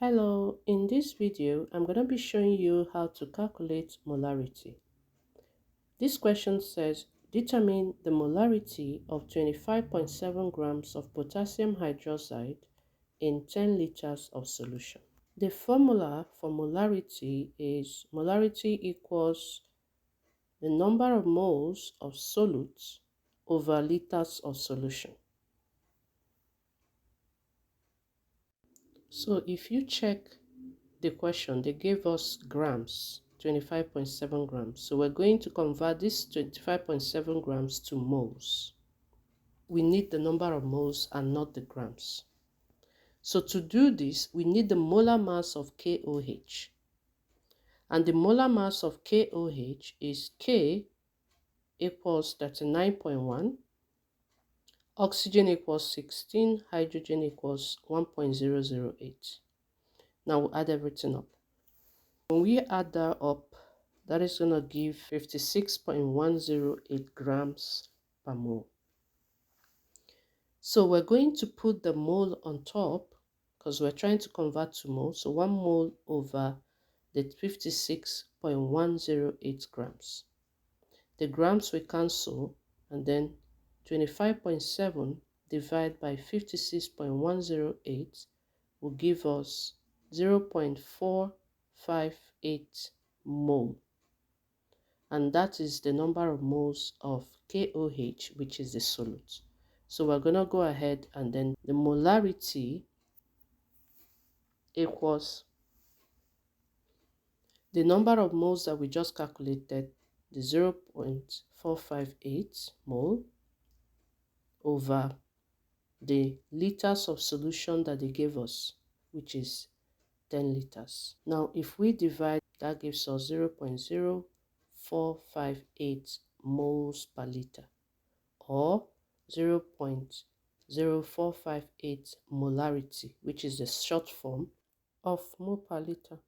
Hello, in this video, I'm going to be showing you how to calculate molarity. This question says, determine the molarity of 25.7 grams of potassium hydroxide in 10 liters of solution. The formula for molarity is molarity equals the number of moles of solute over liters of solution. So if you check the question, they gave us grams, 25.7 grams. So we're going to convert this 25.7 grams to moles. We need the number of moles and not the grams. So to do this, we need the molar mass of KOH. And the molar mass of KOH is K equals 39.1, oxygen equals 16, hydrogen equals 1.008. Now we'll add everything up. When we add that up, that is going to give 56.108 grams per mole. So we're going to put the mole on top because we're trying to convert to mole. So 1 mole over the 56.108 grams. The grams we cancel, and then 25.7 divided by 56.108 will give us 0.458 mole. And that is the number of moles of KOH, which is the solute. So we're going to go ahead, and then the molarity equals the number of moles that we just calculated, the 0.458 mole, over the liters of solution that they gave us, which is 10 liters. Now, if we divide, that gives us 0.0458 moles per liter, or 0.0458 molarity, which is the short form of mole per liter.